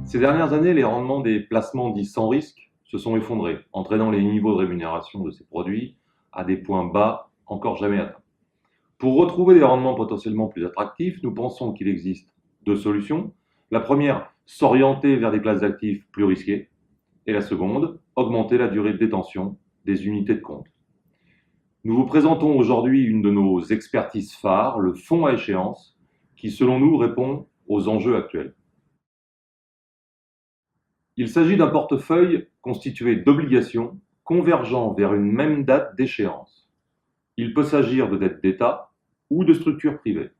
Ces dernières années, les rendements des placements dits sans risque se sont effondrés, entraînant les niveaux de rémunération de ces produits à des points bas encore jamais atteints. Pour retrouver des rendements potentiellement plus attractifs, nous pensons qu'il existe deux solutions. La première, s'orienter vers des classes d'actifs plus risquées. Et la seconde, augmenter la durée de détention des unités de compte. Nous vous présentons aujourd'hui une de nos expertises phares, le fonds à échéance, qui selon nous répond aux enjeux actuels. Il s'agit d'un portefeuille constitué d'obligations convergeant vers une même date d'échéance. Il peut s'agir de dettes d'État ou de structures privées.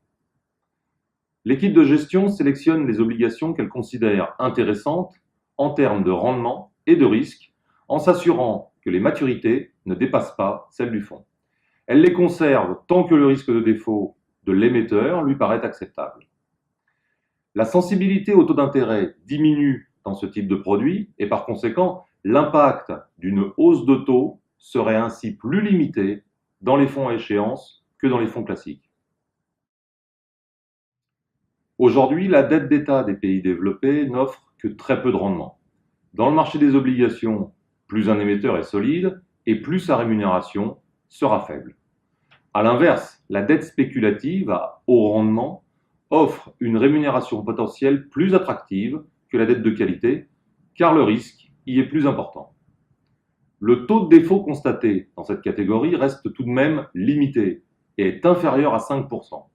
L'équipe de gestion sélectionne les obligations qu'elle considère intéressantes en termes de rendement et de risque, en s'assurant que les maturités ne dépassent pas celles du fonds. Elle les conserve tant que le risque de défaut de l'émetteur lui paraît acceptable. La sensibilité au taux d'intérêt diminue dans ce type de produit et par conséquent, l'impact d'une hausse de taux serait ainsi plus limité dans les fonds à échéance que dans les fonds classiques. Aujourd'hui, la dette d'État des pays développés n'offre que très peu de rendement. Dans le marché des obligations, plus un émetteur est solide et plus sa rémunération sera faible. A l'inverse, la dette spéculative à haut rendement offre une rémunération potentielle plus attractive que la dette de qualité, car le risque y est plus important. Le taux de défaut constaté dans cette catégorie reste tout de même limité et est inférieur à 5%.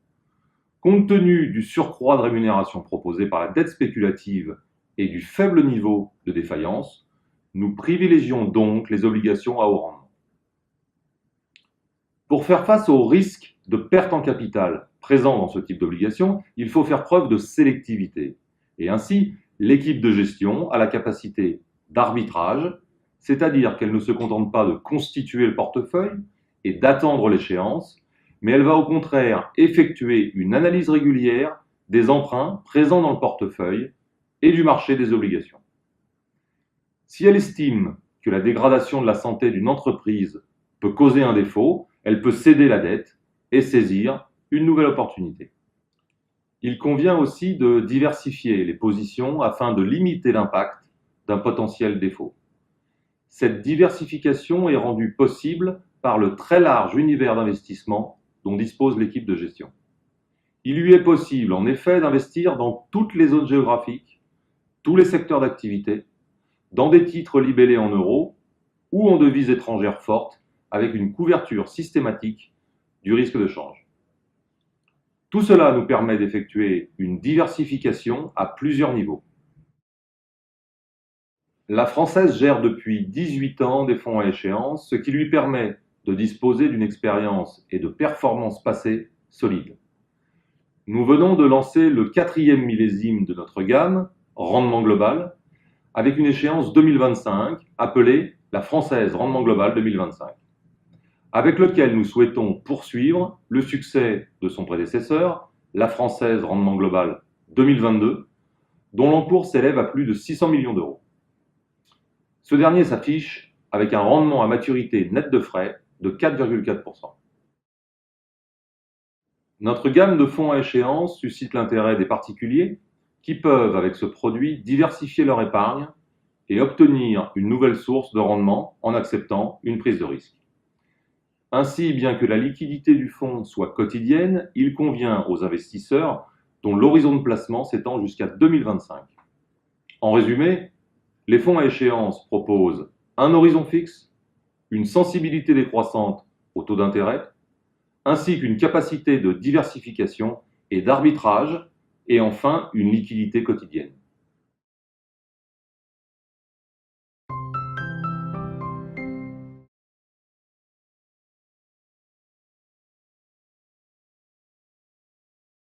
Compte tenu du surcroît de rémunération proposé par la dette spéculative et du faible niveau de défaillance, nous privilégions donc les obligations à haut rendement. Pour faire face aux risques de perte en capital présents dans ce type d'obligation, il faut faire preuve de sélectivité. Et ainsi, l'équipe de gestion a la capacité d'arbitrage, c'est-à-dire qu'elle ne se contente pas de constituer le portefeuille et d'attendre l'échéance, mais elle va au contraire effectuer une analyse régulière des emprunts présents dans le portefeuille et du marché des obligations. Si elle estime que la dégradation de la santé d'une entreprise peut causer un défaut, elle peut céder la dette et saisir une nouvelle opportunité. Il convient aussi de diversifier les positions afin de limiter l'impact d'un potentiel défaut. Cette diversification est rendue possible par le très large univers d'investissement dont dispose l'équipe de gestion. Il lui est possible en effet d'investir dans toutes les zones géographiques, tous les secteurs d'activité, dans des titres libellés en euros ou en devises étrangères fortes, avec une couverture systématique du risque de change. Tout cela nous permet d'effectuer une diversification à plusieurs niveaux. La Française gère depuis 18 ans des fonds à échéance, ce qui lui permet de disposer d'une expérience et de performances passées solides. Nous venons de lancer le 4e millésime de notre gamme, Rendement Global, avec une échéance 2025, appelée la Française Rendement Global 2025. Avec lequel nous souhaitons poursuivre le succès de son prédécesseur, la Française Rendement Global 2022, dont l'encours s'élève à plus de 600 millions d'euros. Ce dernier s'affiche avec un rendement à maturité net de frais de 4,4%. Notre gamme de fonds à échéance suscite l'intérêt des particuliers qui peuvent, avec ce produit, diversifier leur épargne et obtenir une nouvelle source de rendement en acceptant une prise de risque. Ainsi, bien que la liquidité du fonds soit quotidienne, il convient aux investisseurs dont l'horizon de placement s'étend jusqu'à 2025. En résumé, les fonds à échéance proposent un horizon fixe, une sensibilité décroissante au taux d'intérêt, ainsi qu'une capacité de diversification et d'arbitrage, et enfin une liquidité quotidienne.